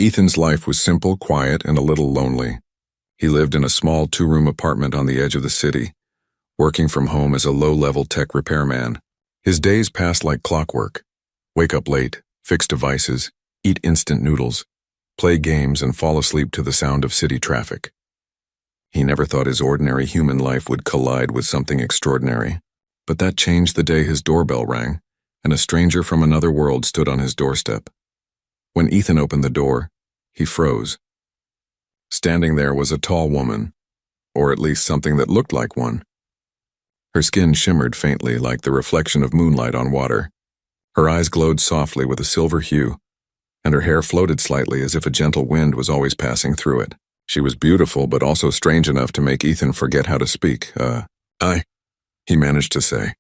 Ethan's life was simple, quiet, and a little lonely. He lived in a small two-room apartment on the edge of the city, working from home as a low-level tech repairman. His days passed like clockwork. Wake up late, fix devices, eat instant noodles, play games, and fall asleep to the sound of city traffic. He never thought his ordinary human life would collide with something extraordinary. But that changed the day his doorbell rang, and a stranger from another world stood on his doorstep. When Ethan opened the door, he froze. Standing there was a tall woman, or at least something that looked like one. Her skin shimmered faintly like the reflection of moonlight on water. Her eyes glowed softly with a silver hue, and her hair floated slightly as if a gentle wind was always passing through it. She was beautiful, but also strange enough to make Ethan forget how to speak. He managed to say.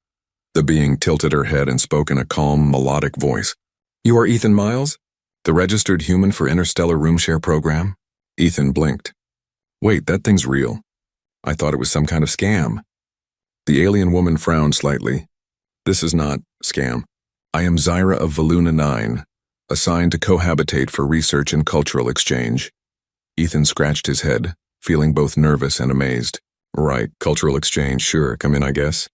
The being tilted her head and spoke in a calm, melodic voice. "You are Ethan Miles? The registered human for Interstellar Roomshare program?" Ethan blinked. "Wait, that thing's real. I thought it was some kind of scam." The alien woman frowned slightly. "This is not scam. I am Zyra of Valuna 9, assigned to cohabitate for research and cultural exchange." Ethan scratched his head, feeling both nervous and amazed. "Right, cultural exchange, sure, come in, I guess."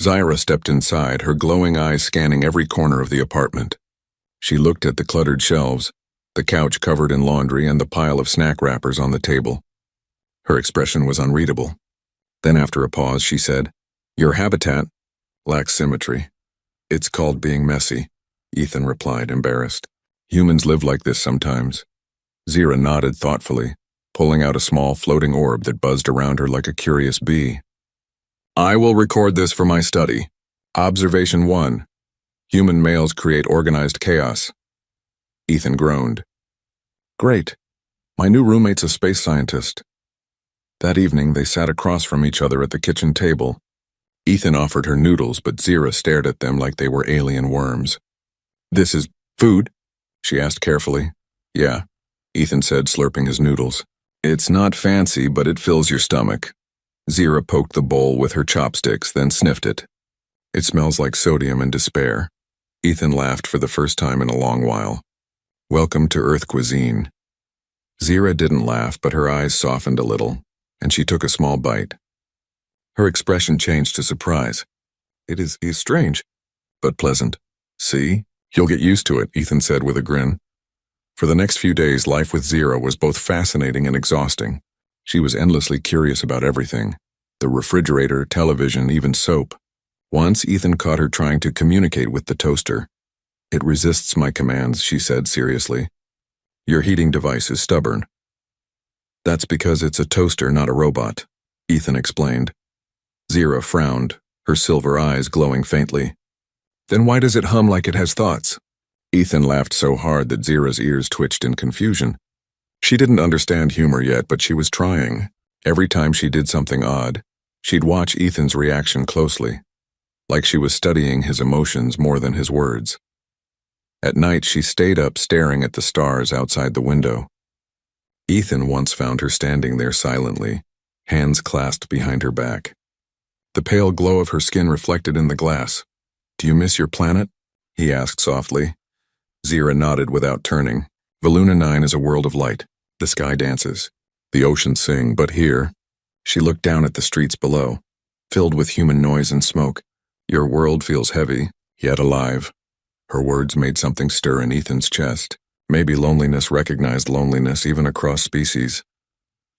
Zyra stepped inside, her glowing eyes scanning every corner of the apartment. She looked at the cluttered shelves, the couch covered in laundry, and the pile of snack wrappers on the table. Her expression was unreadable. Then after a pause, she said, "Your habitat lacks symmetry. It's called being messy," Ethan replied, embarrassed. "Humans live like this sometimes." Zyra nodded thoughtfully, pulling out a small floating orb that buzzed around her like a curious bee. "I will record this for my study. Observation 1. Human males create organized chaos." Ethan groaned. "Great. My new roommate's a space scientist." That evening, they sat across from each other at the kitchen table. Ethan offered her noodles, but Zyra stared at them like they were alien worms. "This is food?" she asked carefully. "Yeah," Ethan said, slurping his noodles. "It's not fancy, but it fills your stomach." Zyra poked the bowl with her chopsticks, then sniffed it. "It smells like sodium and despair." Ethan laughed for the first time in a long while. "Welcome to Earth cuisine." Zyra didn't laugh, but her eyes softened a little, and she took a small bite. Her expression changed to surprise. It is strange, but pleasant." "See? You'll get used to it," Ethan said with a grin. For the next few days, life with Zyra was both fascinating and exhausting. She was endlessly curious about everything. The refrigerator, television, even soap. Once, Ethan caught her trying to communicate with the toaster. "It resists my commands," she said seriously. "Your heating device is stubborn." "That's because it's a toaster, not a robot," Ethan explained. Zyra frowned, her silver eyes glowing faintly. "Then why does it hum like it has thoughts?" Ethan laughed so hard that Zyra's ears twitched in confusion. She didn't understand humor yet, but she was trying. Every time she did something odd, she'd watch Ethan's reaction closely, like she was studying his emotions more than his words. At night, she stayed up staring at the stars outside the window. Ethan once found her standing there silently, hands clasped behind her back. The pale glow of her skin reflected in the glass. "Do you miss your planet?" he asked softly. Zyra nodded without turning. "Valuna 9 is a world of light. The sky dances. The oceans sing, but here..." She looked down at the streets below, filled with human noise and smoke. "Your world feels heavy, yet alive." Her words made something stir in Ethan's chest. Maybe loneliness recognized loneliness even across species.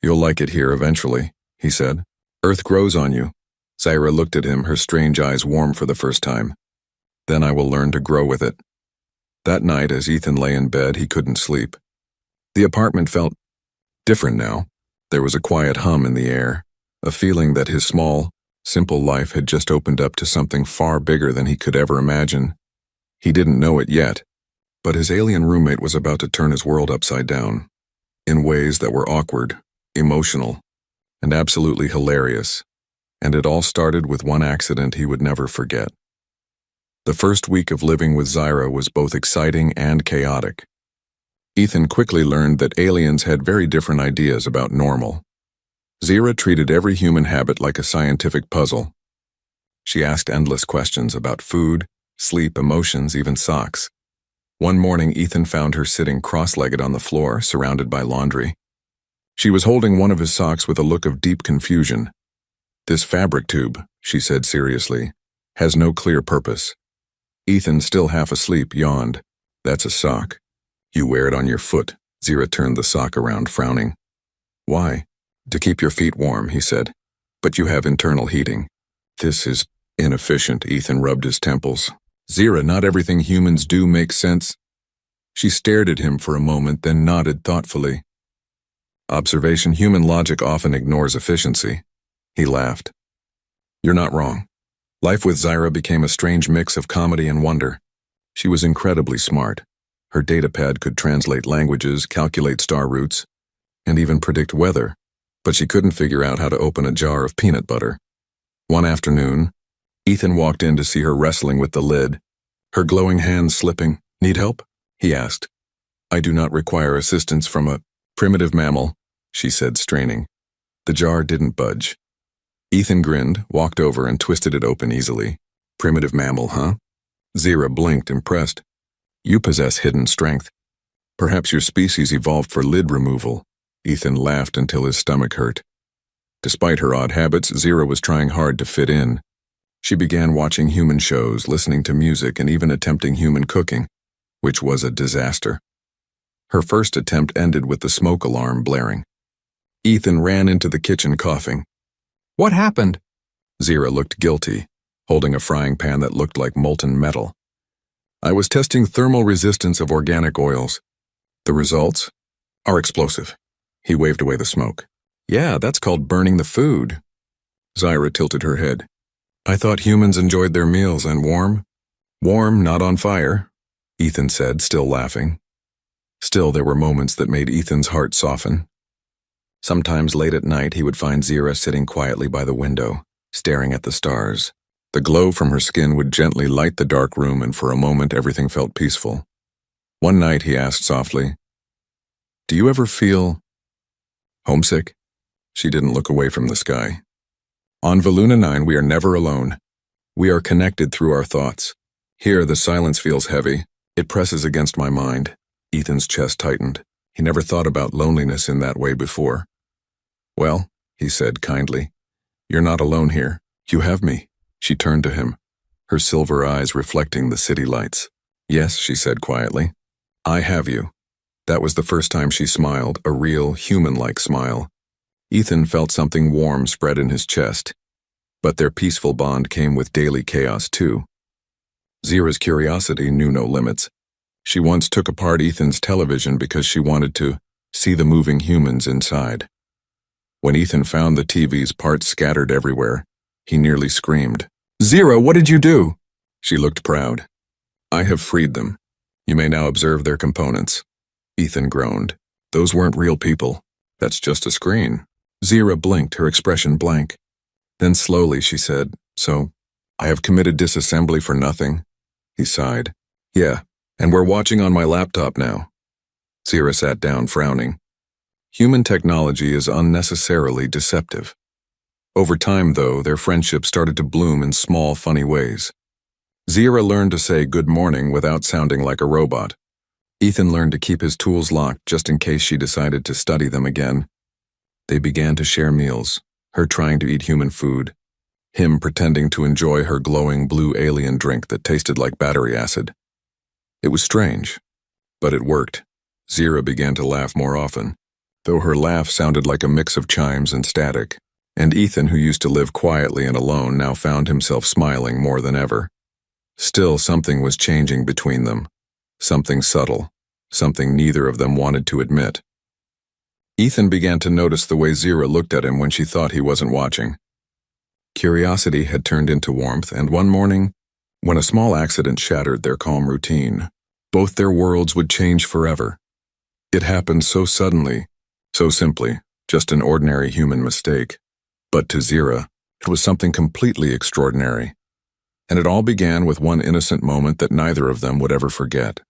"You'll like it here eventually," he said. "Earth grows on you." Zyra looked at him, her strange eyes warm for the first time. "Then I will learn to grow with it." That night, as Ethan lay in bed, he couldn't sleep. The apartment felt different now. There was a quiet hum in the air, a feeling that his small, simple life had just opened up to something far bigger than he could ever imagine. He didn't know it yet, but his alien roommate was about to turn his world upside down, in ways that were awkward, emotional, and absolutely hilarious. And it all started with one accident he would never forget. The first week of living with Zyra was both exciting and chaotic. Ethan quickly learned that aliens had very different ideas about normal. Zyra treated every human habit like a scientific puzzle. She asked endless questions about food, sleep, emotions, even socks. One morning, Ethan found her sitting cross-legged on the floor, surrounded by laundry. She was holding one of his socks with a look of deep confusion. "This fabric tube," she said seriously, "has no clear purpose." Ethan, still half asleep, yawned. "That's a sock. You wear it on your foot." Zira turned the sock around, frowning. "Why?" "To keep your feet warm," he said. "But you have internal heating." "This is inefficient." Ethan rubbed his temples. "Zira, not everything humans do makes sense." She stared at him for a moment, then nodded thoughtfully. "Observation, human logic often ignores efficiency." He laughed. "You're not wrong." Life with Zira became a strange mix of comedy and wonder. She was incredibly smart. Her datapad could translate languages, calculate star routes, and even predict weather, but she couldn't figure out how to open a jar of peanut butter. One afternoon, Ethan walked in to see her wrestling with the lid, her glowing hands slipping. "Need help?" he asked. "I do not require assistance from a primitive mammal," she said, straining. The jar didn't budge. Ethan grinned, walked over, and twisted it open easily. "Primitive mammal, huh?" Zira blinked, impressed. "You possess hidden strength. Perhaps your species evolved for lid removal." Ethan laughed until his stomach hurt. Despite her odd habits, Zira was trying hard to fit in. She began watching human shows, listening to music, and even attempting human cooking, which was a disaster. Her first attempt ended with the smoke alarm blaring. Ethan ran into the kitchen coughing. "What happened?" Zira looked guilty, holding a frying pan that looked like molten metal. "I was testing thermal resistance of organic oils. The results are explosive." He waved away the smoke. "Yeah, that's called burning the food." Zira tilted her head. "I thought humans enjoyed their meals and warm." "Warm, not on fire," Ethan said, still laughing. Still, there were moments that made Ethan's heart soften. Sometimes late at night, he would find Zira sitting quietly by the window, staring at the stars. The glow from her skin would gently light the dark room, and for a moment everything felt peaceful. One night he asked softly, "Do you ever feel homesick?" She didn't look away from the sky. "On Valuna 9, we are never alone. We are connected through our thoughts. Here, the silence feels heavy. It presses against my mind." Ethan's chest tightened. He never thought about loneliness in that way before. "Well," he said kindly, "you're not alone here. You have me." She turned to him, her silver eyes reflecting the city lights. "Yes," she said quietly, "I have you." That was the first time she smiled, a real, human-like smile. Ethan felt something warm spread in his chest. But their peaceful bond came with daily chaos, too. Zira's curiosity knew no limits. She once took apart Ethan's television because she wanted to see the moving humans inside. When Ethan found the TV's parts scattered everywhere, he nearly screamed. "Zira, what did you do?" She looked proud. "I have freed them. You may now observe their components." Ethan groaned. "Those weren't real people. That's just a screen." Zira blinked, her expression blank. Then slowly she said, "So, I have committed disassembly for nothing?" He sighed. "Yeah, and we're watching on my laptop now." Zira sat down, frowning. Human technology is unnecessarily deceptive. Over time, though, their friendship started to bloom in small, funny ways. Zira learned to say good morning without sounding like a robot. Ethan learned to keep his tools locked just in case she decided to study them again. They began to share meals, her trying to eat human food, him pretending to enjoy her glowing blue alien drink that tasted like battery acid. It was strange, but it worked. Zira began to laugh more often, though her laugh sounded like a mix of chimes and static, and Ethan, who used to live quietly and alone, now found himself smiling more than ever. Still, something was changing between them, something subtle, something neither of them wanted to admit. Ethan began to notice the way Zira looked at him when she thought he wasn't watching. Curiosity had turned into warmth, and one morning, when a small accident shattered their calm routine, both their worlds would change forever. It happened so suddenly, so simply, just an ordinary human mistake. But to Zira, it was something completely extraordinary. And it all began with one innocent moment that neither of them would ever forget.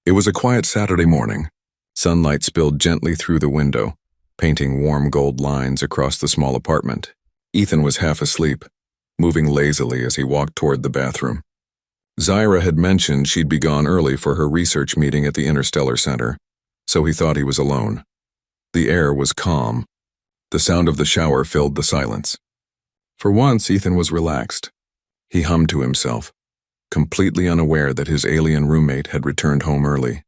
It was a quiet Saturday morning. Sunlight spilled gently through the window, painting warm gold lines across the small apartment. Ethan was half asleep, moving lazily as he walked toward the bathroom. Zyra had mentioned she'd be gone early for her research meeting at the Interstellar Center, so he thought he was alone. The air was calm. The sound of the shower filled the silence. For once, Ethan was relaxed. He hummed to himself, completely unaware that his alien roommate had returned home early.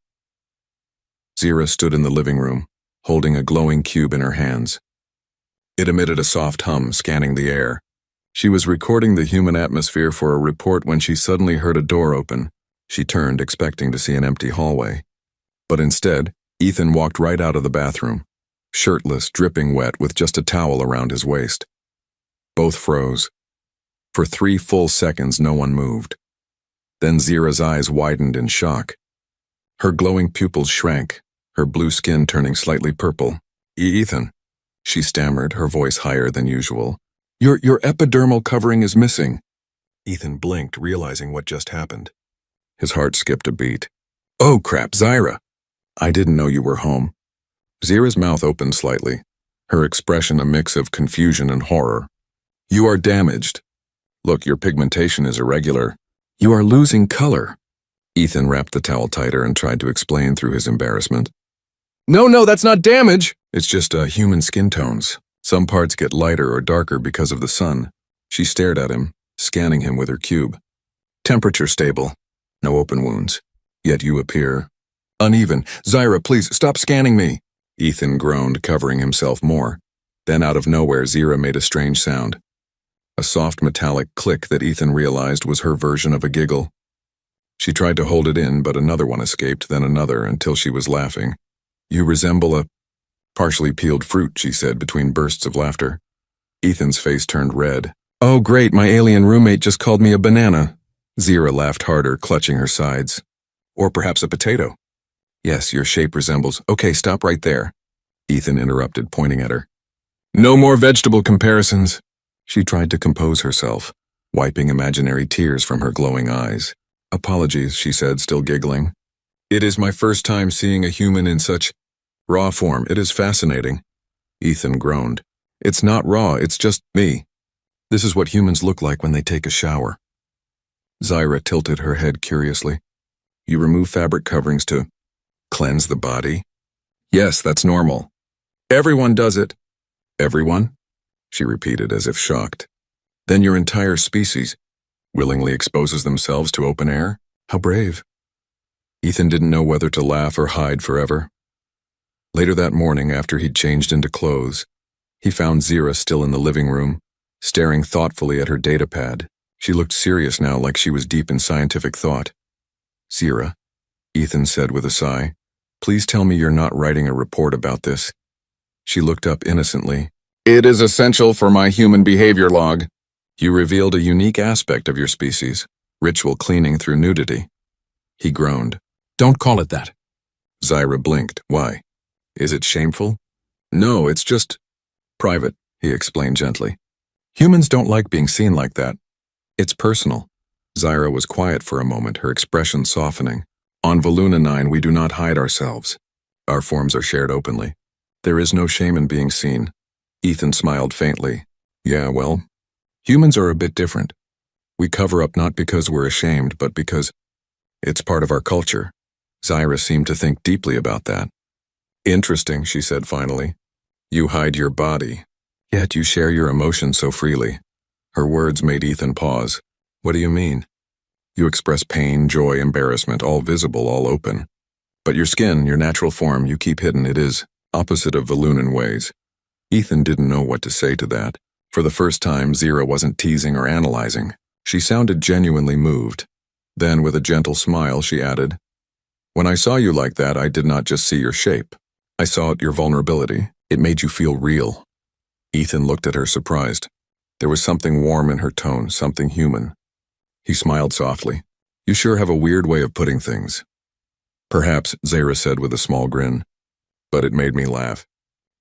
Zyra stood in the living room, holding a glowing cube in her hands. It emitted a soft hum, scanning the air. She was recording the human atmosphere for a report when she suddenly heard a door open. She turned, expecting to see an empty hallway. But instead, Ethan walked right out of the bathroom, shirtless, dripping wet, with just a towel around his waist. Both froze. For 3 full seconds, no one moved. Then Zyra's eyes widened in shock. Her glowing pupils shrank, her blue skin turning slightly purple. Ethan, she stammered, her voice higher than usual. Your epidermal covering is missing. Ethan blinked, realizing what just happened. His heart skipped a beat. Oh crap, Zyra! I didn't know you were home. Zyra's mouth opened slightly, her expression a mix of confusion and horror. You are damaged. Look, your pigmentation is irregular. You are losing color. Ethan wrapped the towel tighter and tried to explain through his embarrassment. No, that's not damage. It's just human skin tones. Some parts get lighter or darker because of the sun. She stared at him, scanning him with her cube. Temperature stable. No open wounds. Yet you appear uneven. Zyra, please, stop scanning me. Ethan groaned, covering himself more. Then out of nowhere, Zyra made a strange sound. A soft metallic click that Ethan realized was her version of a giggle. She tried to hold it in, but another one escaped, then another, until she was laughing. You resemble a partially peeled fruit, she said between bursts of laughter. Ethan's face turned red. Oh great, my alien roommate just called me a banana. Zyra laughed harder, clutching her sides. Or perhaps a potato. Yes, your shape resembles. Okay, stop right there. Ethan interrupted, pointing at her. No more vegetable comparisons. She tried to compose herself, wiping imaginary tears from her glowing eyes. Apologies, she said, still giggling. It is my first time seeing a human in such raw form. It is fascinating. Ethan groaned. It's not raw, it's just me. This is what humans look like when they take a shower. Zyra tilted her head curiously. You remove fabric coverings to cleanse the body? Yes, that's normal. Everyone does it. Everyone? She repeated as if shocked. Then your entire species willingly exposes themselves to open air? How brave. Ethan didn't know whether to laugh or hide forever. Later that morning, after he'd changed into clothes, he found Zyra still in the living room, staring thoughtfully at her datapad. She looked serious now, like she was deep in scientific thought. Zyra, Ethan said with a sigh, please tell me you're not writing a report about this. She looked up innocently. It is essential for my human behavior log. You revealed a unique aspect of your species, ritual cleaning through nudity. He groaned. Don't call it that. Zyra blinked. Why? Is it shameful? No, it's just private, he explained gently. Humans don't like being seen like that. It's personal. Zyra was quiet for a moment, her expression softening. On Voluna 9, we do not hide ourselves. Our forms are shared openly. There is no shame in being seen. Ethan smiled faintly. Yeah, well, humans are a bit different. We cover up not because we're ashamed, but because it's part of our culture. Zyra seemed to think deeply about that. Interesting, she said finally. You hide your body, yet you share your emotions so freely. Her words made Ethan pause. What do you mean? You express pain, joy, embarrassment, all visible, all open. But your skin, your natural form, you keep hidden. It is opposite of Volunan ways. Ethan didn't know what to say to that. For the first time, Zyra wasn't teasing or analyzing. She sounded genuinely moved. Then, with a gentle smile, she added, when I saw you like that, I did not just see your shape. I saw your vulnerability. It made you feel real. Ethan looked at her, surprised. There was something warm in her tone, something human. He smiled softly. You sure have a weird way of putting things. Perhaps, Zyra said with a small grin. But it made me laugh.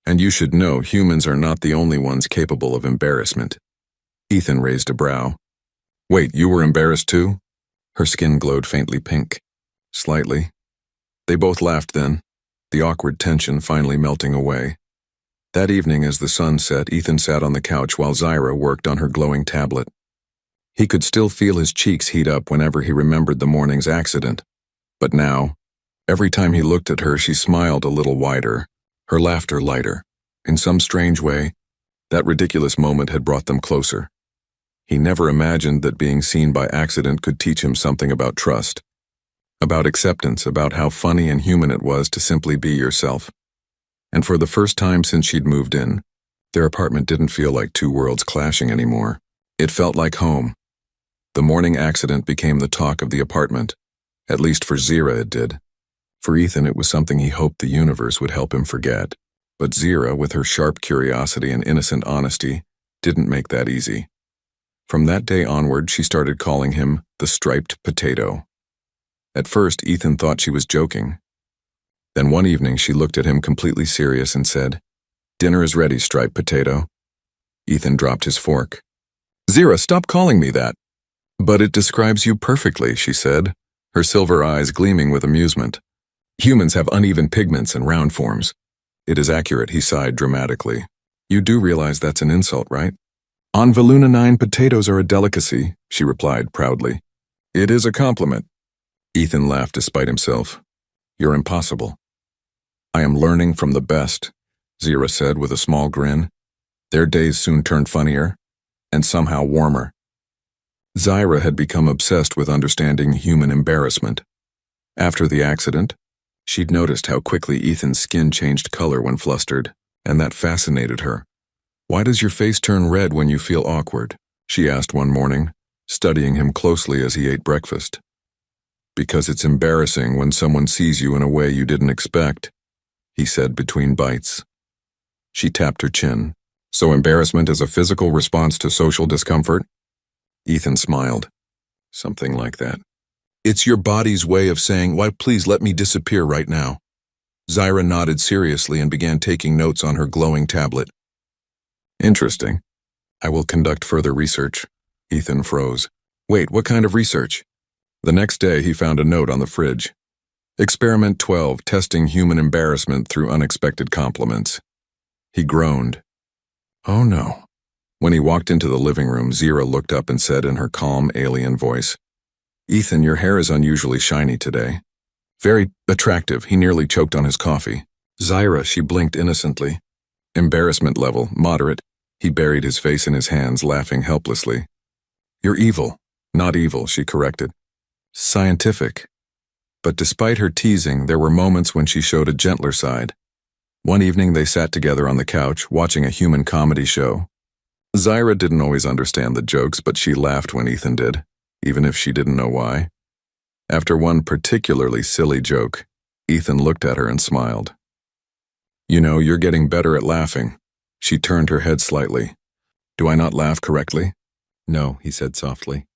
And you should know, humans are not the only ones capable of embarrassment. Ethan raised a brow. Wait, you were embarrassed too? Her skin glowed faintly pink. Slightly. They both laughed then, the awkward tension finally melting away. That evening, as the sun set, Ethan sat on the couch while Zyra worked on her glowing tablet. He could still feel his cheeks heat up whenever he remembered the morning's accident. But now, every time he looked at her, she smiled a little wider, her laughter lighter. In some strange way, that ridiculous moment had brought them closer. He never imagined that being seen by accident could teach him something about trust, about acceptance, about how funny and human it was to simply be yourself. And for the first time since she'd moved in, their apartment didn't feel like two worlds clashing anymore. It felt like home. The morning accident became the talk of the apartment. At least for Zira it did. For Ethan it was something he hoped the universe would help him forget. But Zira, with her sharp curiosity and innocent honesty, didn't make that easy. From that day onward, she started calling him the striped potato. At first, Ethan thought she was joking. Then one evening, she looked at him completely serious and said, "Dinner is ready, striped potato." Ethan dropped his fork. "Zira, stop calling me that." "But it describes you perfectly," she said, her silver eyes gleaming with amusement. "Humans have uneven pigments and round forms." "It is accurate," he sighed dramatically. "You do realize that's an insult, right?" "On Valuna 9, potatoes are a delicacy," she replied proudly. "It is a compliment." Ethan laughed despite himself. "You're impossible." "I am learning from the best," Zira said with a small grin. Their days soon turned funnier, and somehow warmer. Zira had become obsessed with understanding human embarrassment. After the accident, she'd noticed how quickly Ethan's skin changed color when flustered, and that fascinated her. "Why does your face turn red when you feel awkward?" she asked one morning, studying him closely as he ate breakfast. "Because it's embarrassing when someone sees you in a way you didn't expect," he said between bites. She tapped her chin. "So embarrassment is a physical response to social discomfort?" Ethan smiled. "Something like that." "It's your body's way of saying, 'Why, please let me disappear right now.'" Zira nodded seriously and began taking notes on her glowing tablet. "Interesting. I will conduct further research." Ethan froze. "Wait, what kind of research?" The next day he found a note on the fridge. Experiment 12, testing human embarrassment through unexpected compliments. He groaned. "Oh no." When he walked into the living room, Zira looked up and said in her calm, alien voice, "Ethan, your hair is unusually shiny today." "Very attractive." He nearly choked on his coffee. "Zira," she blinked innocently. "Embarrassment level, moderate." He buried his face in his hands, laughing helplessly. "You're evil." "Not evil," she corrected. "Scientific." But despite her teasing, there were moments when she showed a gentler side. One evening they sat together on the couch, watching a human comedy show. Zira didn't always understand the jokes, but she laughed when Ethan did, even if she didn't know why. After one particularly silly joke, Ethan looked at her and smiled. "You know, you're getting better at laughing." She turned her head slightly. "Do I not laugh correctly?" "No," he said softly.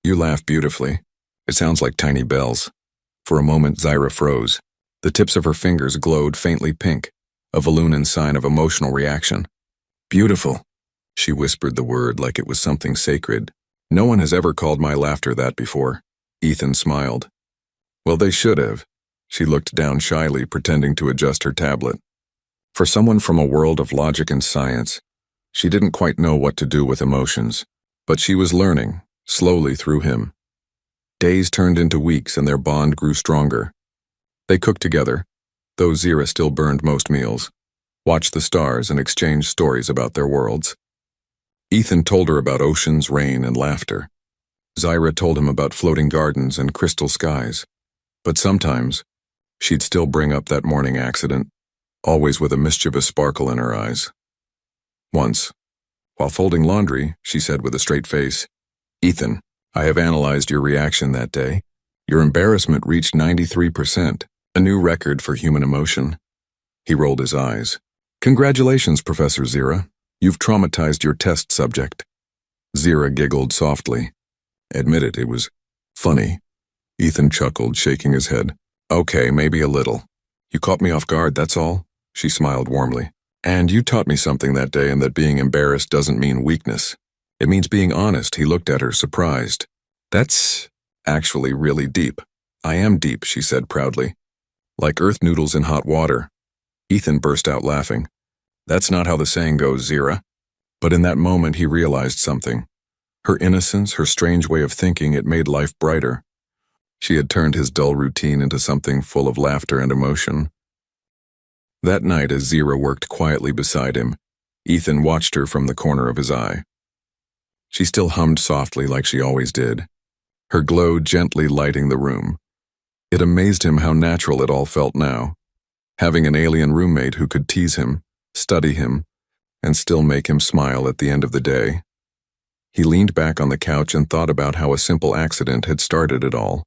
"You laugh beautifully. It sounds like tiny bells." For a moment, Zira froze. The tips of her fingers glowed faintly pink, a Valunan sign of emotional reaction. "Beautiful." She whispered the word like it was something sacred. "No one has ever called my laughter that before." Ethan smiled. "Well, they should have." She looked down shyly, pretending to adjust her tablet. For someone from a world of logic and science, she didn't quite know what to do with emotions, but she was learning, slowly through him. Days turned into weeks and their bond grew stronger. They cooked together, though Zira still burned most meals, watched the stars and exchanged stories about their worlds. Ethan told her about oceans, rain, and laughter. Zira told him about floating gardens and crystal skies. But sometimes, she'd still bring up that morning accident, always with a mischievous sparkle in her eyes. Once, while folding laundry, she said with a straight face, "Ethan, I have analyzed your reaction that day. Your embarrassment reached 93%, a new record for human emotion." He rolled his eyes. "Congratulations, Professor Zira. You've traumatized your test subject." Zira giggled softly. "Admit it, it was funny." Ethan chuckled, shaking his head. "Okay, maybe a little. You caught me off guard, that's all." She smiled warmly. "And you taught me something that day, and that being embarrassed doesn't mean weakness. It means being honest." He looked at her, surprised. "That's actually really deep." "I am deep," she said proudly. "Like earth noodles in hot water." Ethan burst out laughing. "That's not how the saying goes, Zira." But in that moment he realized something. Her innocence, her strange way of thinking, it made life brighter. She had turned his dull routine into something full of laughter and emotion. That night, as Zira worked quietly beside him, Ethan watched her from the corner of his eye. She still hummed softly like she always did, her glow gently lighting the room. It amazed him how natural it all felt now, having an alien roommate who could tease him, study him, and still make him smile at the end of the day. He leaned back on the couch and thought about how a simple accident had started it all.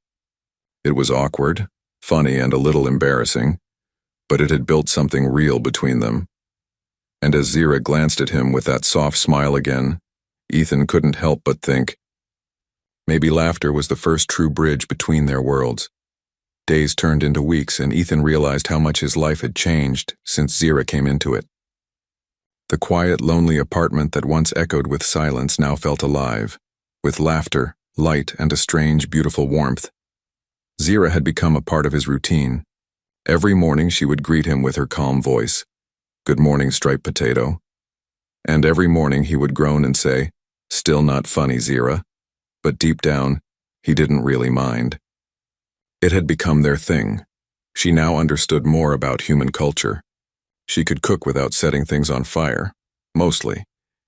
It was awkward, funny, and a little embarrassing, but it had built something real between them. And as Zira glanced at him with that soft smile again, Ethan couldn't help but think, maybe laughter was the first true bridge between their worlds. Days turned into weeks, and Ethan realized how much his life had changed since Zira came into it. The quiet, lonely apartment that once echoed with silence now felt alive, with laughter, light, and a strange, beautiful warmth. Zira had become a part of his routine. Every morning she would greet him with her calm voice, "Good morning, striped potato." And every morning he would groan and say, "Still not funny, Zira." But deep down, he didn't really mind. It had become their thing. She now understood more about human culture. She could cook without setting things on fire, mostly,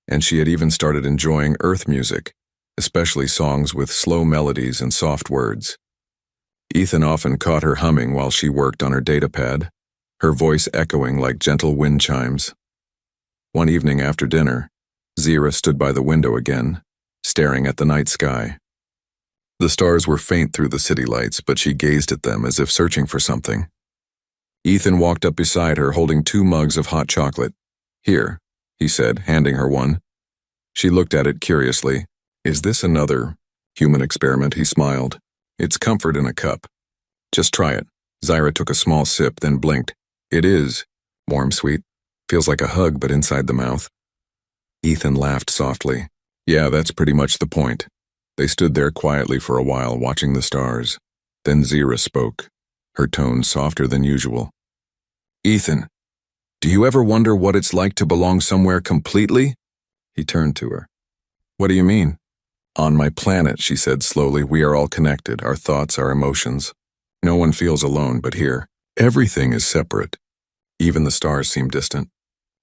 and she had even started enjoying earth music, especially songs with slow melodies and soft words. Ethan often caught her humming while she worked on her datapad, her voice echoing like gentle wind chimes. One evening after dinner, Zira stood by the window again, staring at the night sky. The stars were faint through the city lights, but she gazed at them as if searching for something. Ethan walked up beside her holding 2 mugs of hot chocolate. "Here," he said, handing her one. She looked at it curiously. "Is this another human experiment?" He smiled. "It's comfort in a cup. Just try it." Zira took a small sip, then blinked. "It is warm, sweet. Feels like a hug, but inside the mouth." Ethan laughed softly. "Yeah, that's pretty much the point." They stood there quietly for a while, watching the stars. Then Zira spoke, her tone softer than usual. "Ethan, do you ever wonder what it's like to belong somewhere completely?" He turned to her. "What do you mean?" "On my planet," she said slowly, "we are all connected, our thoughts, our emotions. No one feels alone, but here, everything is separate. Even the stars seem distant.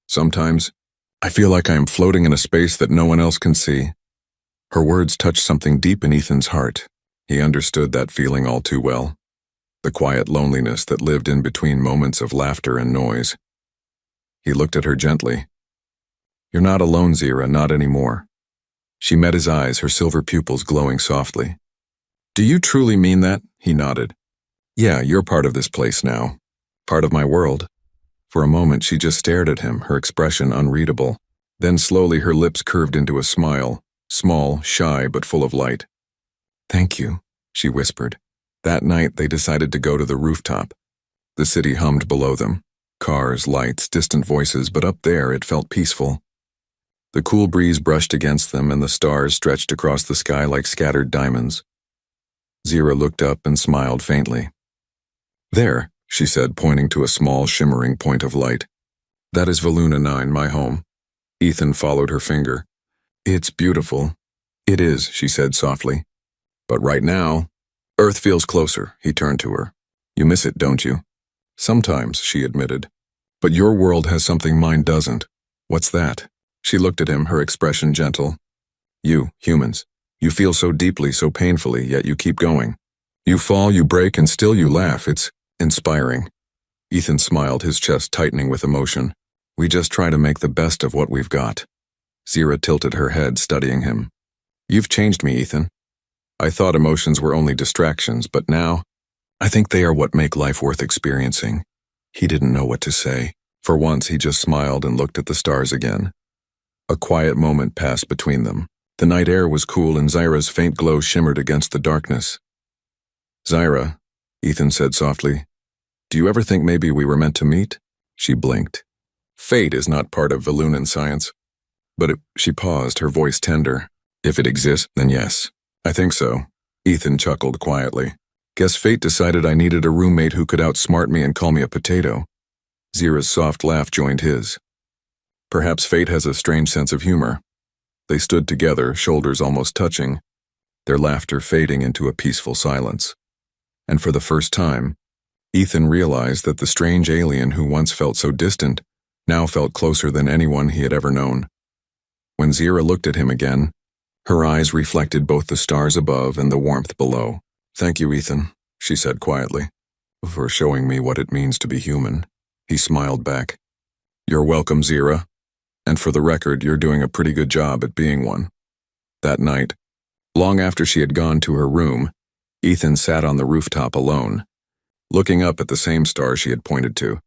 Sometimes, I feel like I am floating in a space that no one else can see." Her words touched something deep in Ethan's heart. He understood that feeling all too well. The quiet loneliness that lived in between moments of laughter and noise. He looked at her gently. "You're not alone, Zira, not anymore." She met his eyes, her silver pupils glowing softly. "Do you truly mean that?" He nodded. "Yeah, you're part of this place now. Part of my world." For a moment she just stared at him, her expression unreadable. Then slowly her lips curved into a smile, small, shy, but full of light. "Thank you," she whispered. That night they decided to go to the rooftop. The city hummed below them. Cars, lights, distant voices, but up there it felt peaceful. The cool breeze brushed against them and the stars stretched across the sky like scattered diamonds. Zira looked up and smiled faintly. "There," she said, pointing to a small, shimmering point of light. "That is Valuna 9, my home." Ethan followed her finger. "It's beautiful." "It is," she said softly. "But right now, Earth feels closer." He turned to her. "You miss it, don't you?" "Sometimes," she admitted. "But your world has something mine doesn't." "What's that?" She looked at him, her expression gentle. "You, humans. You feel so deeply, so painfully, yet you keep going. You fall, you break, and still you laugh. It's inspiring." Ethan smiled, his chest tightening with emotion. "We just try to make the best of what we've got." Zira tilted her head, studying him. "You've changed me, Ethan. I thought emotions were only distractions, but now, I think they are what make life worth experiencing." He didn't know what to say. For once, he just smiled and looked at the stars again. A quiet moment passed between them. The night air was cool and Zira's faint glow shimmered against the darkness. "Zira," Ethan said softly, "do you ever think maybe we were meant to meet?" She blinked. "Fate is not part of Valunan science." "But she paused, her voice tender. "If it exists, then yes. I think so." Ethan chuckled quietly. "Guess fate decided I needed a roommate who could outsmart me and call me a potato." Zira's soft laugh joined his. "Perhaps fate has a strange sense of humor." They stood together, shoulders almost touching, their laughter fading into a peaceful silence. And for the first time, Ethan realized that the strange alien who once felt so distant now felt closer than anyone he had ever known. When Zira looked at him again, her eyes reflected both the stars above and the warmth below. "Thank you, Ethan," she said quietly, "for showing me what it means to be human." He smiled back. "You're welcome, Zira. And for the record, you're doing a pretty good job at being one." That night, long after she had gone to her room, Ethan sat on the rooftop alone, looking up at the same star she had pointed to.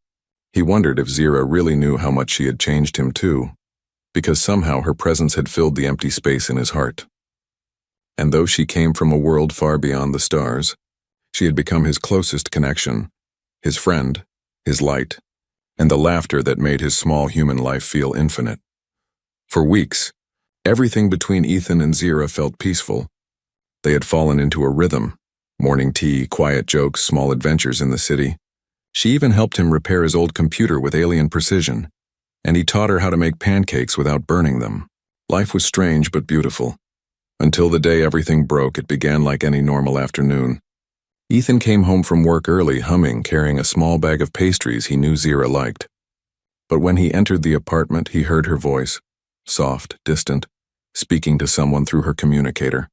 He wondered if Zira really knew how much she had changed him too, because somehow her presence had filled the empty space in his heart. And though she came from a world far beyond the stars, she had become his closest connection, his friend, his light, and the laughter that made his small human life feel infinite. For weeks, everything between Ethan and Zira felt peaceful. They had fallen into a rhythm: morning tea, quiet jokes, small adventures in the city. She even helped him repair his old computer with alien precision, and he taught her how to make pancakes without burning them. Life was strange but beautiful. Until the day everything broke, it began like any normal afternoon. Ethan came home from work early, humming, carrying a small bag of pastries he knew Zira liked. But when he entered the apartment, he heard her voice, soft, distant, speaking to someone through her communicator.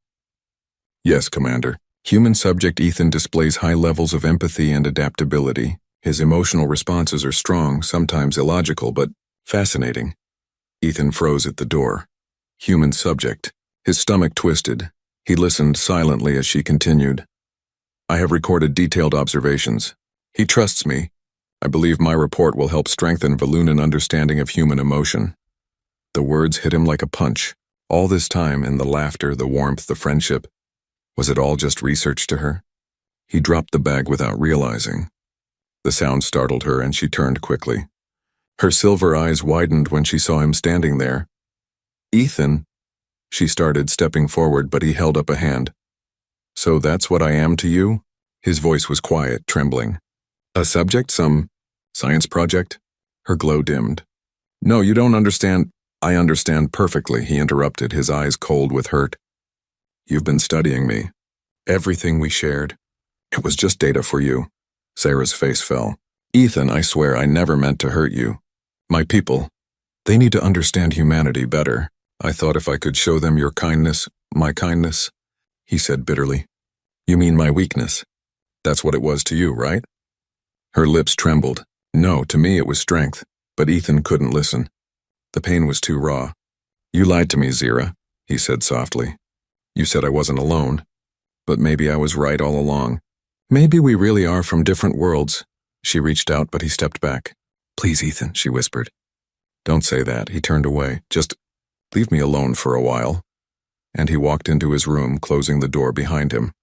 "Yes, Commander." Human subject Ethan displays high levels of empathy and adaptability. His emotional responses are strong, sometimes illogical, but fascinating. Ethan froze at the door. Human subject. His stomach twisted. He listened silently as she continued. "I have recorded detailed observations. He trusts me. I believe my report will help strengthen Valunan understanding of human emotion." The words hit him like a punch. All this time, in the laughter, the warmth, the friendship, was it all just research to her? He dropped the bag without realizing. The sound startled her, and she turned quickly. Her silver eyes widened when she saw him standing there. "Ethan," she started, stepping forward, but he held up a hand. "So that's what I am to you?" His voice was quiet, trembling. "A subject? Some science project?" Her glow dimmed. "No, you don't understand." "I understand perfectly," he interrupted, his eyes cold with hurt. "You've been studying me. Everything we shared. It was just data for you." Sarah's face fell. "Ethan, I swear I never meant to hurt you. My people, they need to understand humanity better. I thought if I could show them your kindness, my kindness," he said bitterly. "You mean my weakness? That's what it was to you, right?" Her lips trembled. "No, to me it was strength." But Ethan couldn't listen. The pain was too raw. "You lied to me, Zira," he said softly. "You said I wasn't alone. But maybe I was right all along. Maybe we really are from different worlds." She reached out, but he stepped back. "Please, Ethan," she whispered. "Don't say that." He turned away. "Just leave me alone for a while." And he walked into his room, closing the door behind him.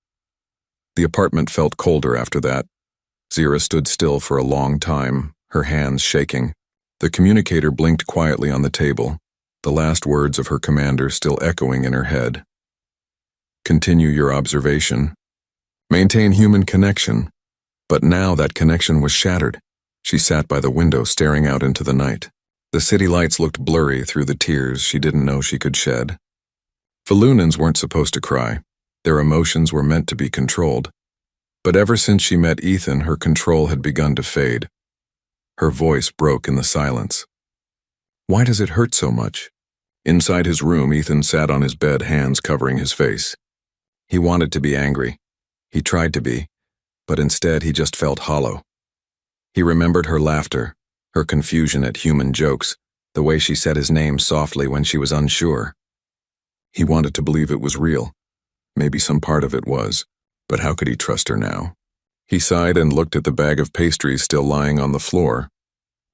The apartment felt colder after that. Zira stood still for a long time, her hands shaking. The communicator blinked quietly on the table, the last words of her commander still echoing in her head. "Continue your observation. Maintain human connection." But now that connection was shattered. She sat by the window, staring out into the night. The city lights looked blurry through the tears she didn't know she could shed. Valunans weren't supposed to cry. Their emotions were meant to be controlled. But ever since she met Ethan, her control had begun to fade. Her voice broke in the silence. "Why does it hurt so much?" Inside his room, Ethan sat on his bed, hands covering his face. He wanted to be angry. He tried to be, but instead he just felt hollow. He remembered her laughter, her confusion at human jokes, the way she said his name softly when she was unsure. He wanted to believe it was real. Maybe some part of it was, but how could he trust her now? He sighed and looked at the bag of pastries still lying on the floor.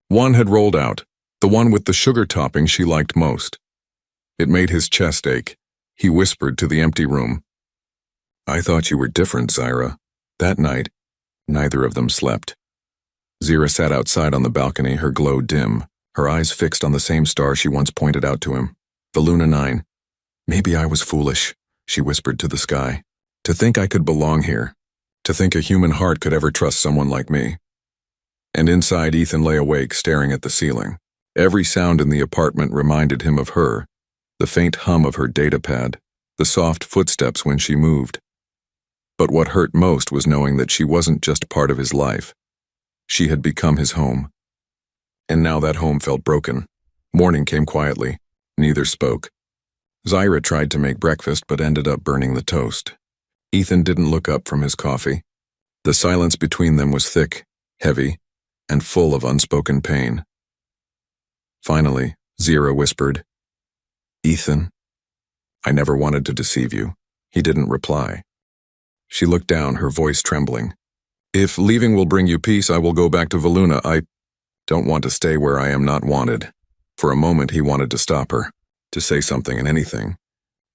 One had rolled out, the one with the sugar topping she liked most. It made his chest ache. He whispered to the empty room, "I thought you were different, Zira." That night, neither of them slept. Zira sat outside on the balcony, her glow dim, her eyes fixed on the same star she once pointed out to him, Valuna 9. "Maybe I was foolish," she whispered to the sky. "To think I could belong here. To think a human heart could ever trust someone like me." And inside, Ethan lay awake, staring at the ceiling. Every sound in the apartment reminded him of her, the faint hum of her datapad, the soft footsteps when she moved. But what hurt most was knowing that she wasn't just part of his life. She had become his home. And now that home felt broken. Morning came quietly. Neither spoke. Zaira tried to make breakfast but ended up burning the toast. Ethan didn't look up from his coffee. The silence between them was thick, heavy, and full of unspoken pain. Finally, Zaira whispered, "Ethan, I never wanted to deceive you." He didn't reply. She looked down, her voice trembling. "If leaving will bring you peace, I will go back to Valuna. I don't want to stay where I am not wanted." For a moment he wanted to stop her, to say something and anything,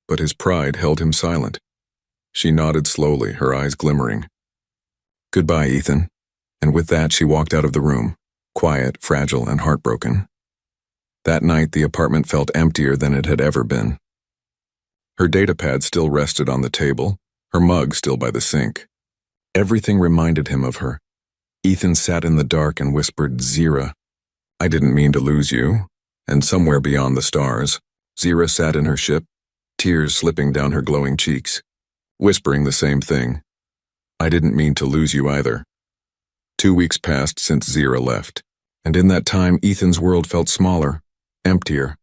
but his pride held him silent. She nodded slowly, her eyes glimmering. "Goodbye, Ethan." And with that she walked out of the room, quiet, fragile, and heartbroken. That night the apartment felt emptier than it had ever been. Her datapad still rested on the table, her mug still by the sink. Everything reminded him of her. Ethan sat in the dark and whispered, "Zaira, I didn't mean to lose you." And somewhere beyond the stars, Zaira sat in her ship, tears slipping down her glowing cheeks, whispering the same thing. "I didn't mean to lose you either." 2 weeks passed since Zaira left, and in that time Ethan's world felt smaller, emptier.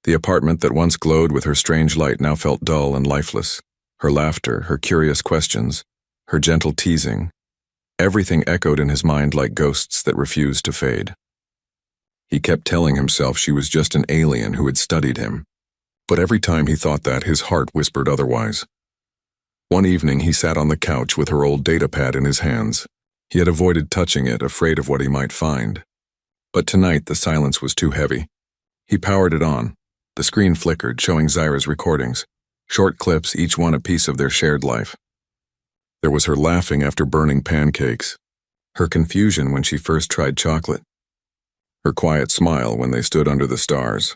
The apartment that once glowed with her strange light now felt dull and lifeless. Her laughter, her curious questions, her gentle teasing, everything echoed in his mind like ghosts that refused to fade. He kept telling himself she was just an alien who had studied him. But every time he thought that, his heart whispered otherwise. One evening he sat on the couch with her old datapad in his hands. He had avoided touching it, afraid of what he might find. But tonight the silence was too heavy. He powered it on. The screen flickered, showing Zaira's recordings, short clips, each one a piece of their shared life. There was her laughing after burning pancakes, her confusion when she first tried chocolate, her quiet smile when they stood under the stars.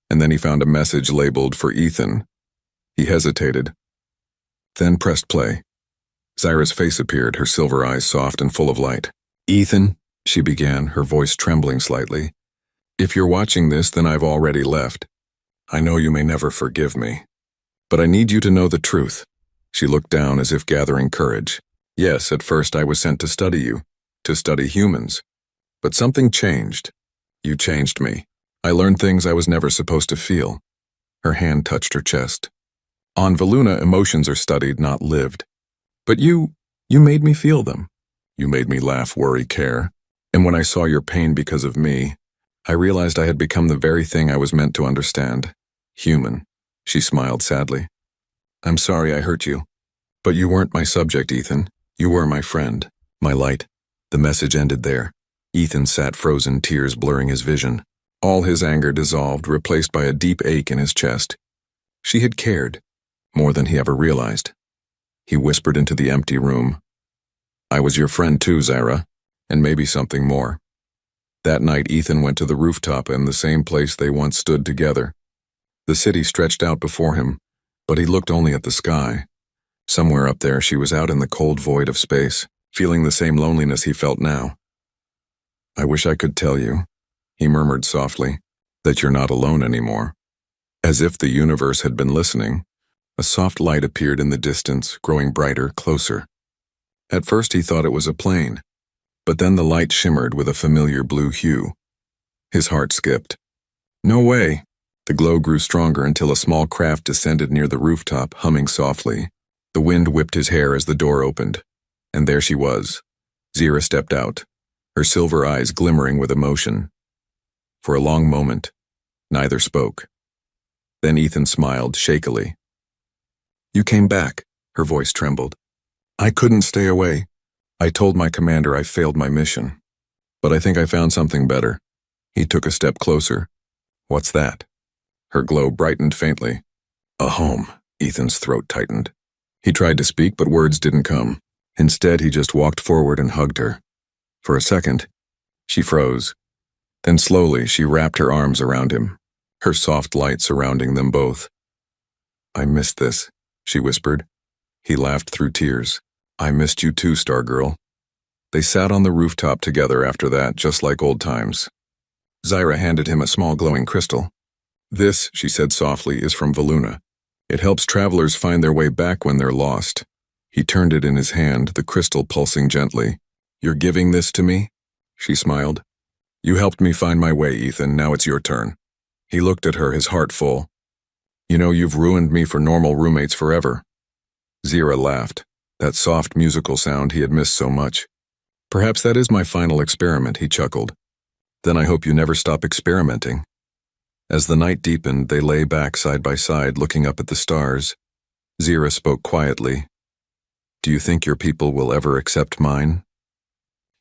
And then he found a message labeled for Ethan. He hesitated, then pressed play. Zaira's face appeared, her silver eyes soft and full of light. "Ethan," she began, her voice trembling slightly, "if you're watching this, then I've already left. I know you may never forgive me, but I need you to know the truth." She looked down as if gathering courage. "Yes, at first I was sent to study you, to study humans. But something changed. You changed me. I learned things I was never supposed to feel." Her hand touched her chest. "On Valuna, emotions are studied, not lived. But you made me feel them. You made me laugh, worry, care. And when I saw your pain because of me, I realized I had become the very thing I was meant to understand. Human." She smiled sadly. "I'm sorry I hurt you. But you weren't my subject, Ethan. You were my friend, my light." The message ended there. Ethan sat frozen, tears blurring his vision. All his anger dissolved, replaced by a deep ache in his chest. She had cared, more than he ever realized. He whispered into the empty room, "I was your friend too, Zaira, and maybe something more." That night Ethan went to the rooftop in the same place they once stood together. The city stretched out before him, but he looked only at the sky. Somewhere up there she was out in the cold void of space, feeling the same loneliness he felt now. "I wish I could tell you," he murmured softly, "that you're not alone anymore." As if the universe had been listening, a soft light appeared in the distance, growing brighter, closer. At first he thought it was a plane, but then the light shimmered with a familiar blue hue. His heart skipped. "No way!" The glow grew stronger until a small craft descended near the rooftop, humming softly. The wind whipped his hair as the door opened, and there she was. Zaira stepped out, her silver eyes glimmering with emotion. For a long moment, neither spoke. Then Ethan smiled shakily. "You came back," her voice trembled. "I couldn't stay away. I told my commander I failed my mission. But I think I found something better." He took a step closer. "What's that?" Her glow brightened faintly. "A home." Ethan's throat tightened. He tried to speak, but words didn't come. Instead, he just walked forward and hugged her. For a second, she froze. Then slowly, she wrapped her arms around him, her soft light surrounding them both. "I missed this," she whispered. He laughed through tears. "I missed you too, Stargirl." They sat on the rooftop together after that, just like old times. Zaira handed him a small glowing crystal. This, she said softly, is from Valuna. It helps travelers find their way back when they're lost. He turned it in his hand, the crystal pulsing gently. You're giving this to me? She smiled. You helped me find my way, Ethan. Now it's your turn. He looked at her, his heart full. You know, you've ruined me for normal roommates forever. Zira laughed, that soft musical sound he had missed so much. Perhaps that is my final experiment, he chuckled. Then I hope you never stop experimenting. As the night deepened, they lay back side by side, looking up at the stars. Zira spoke quietly. Do you think your people will ever accept mine?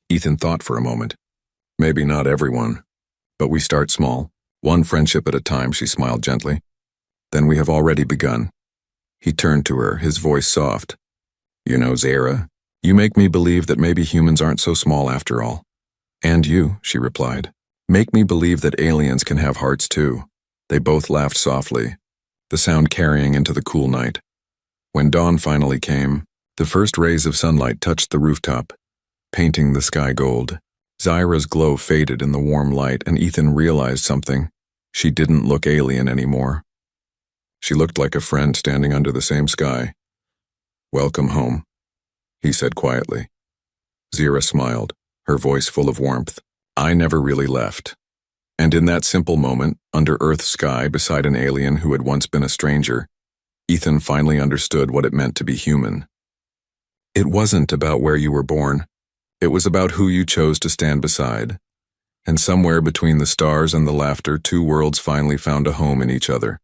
Ethan thought for a moment. Maybe not everyone. But we start small. One friendship at a time, she smiled gently. Then we have already begun. He turned to her, his voice soft. You know, Zira, you make me believe that maybe humans aren't so small after all. And you, she replied, make me believe that aliens can have hearts too. They both laughed softly, the sound carrying into the cool night. When dawn finally came, the first rays of sunlight touched the rooftop, painting the sky gold. Zira's glow faded in the warm light, and Ethan realized something. She didn't look alien anymore. She looked like a friend standing under the same sky. Welcome home, he said quietly. Zira smiled, her voice full of warmth. I never really left. And in that simple moment, under Earth's sky beside an alien who had once been a stranger, Ethan finally understood what it meant to be human. It wasn't about where you were born. It was about who you chose to stand beside. And somewhere between the stars and the laughter, two worlds finally found a home in each other.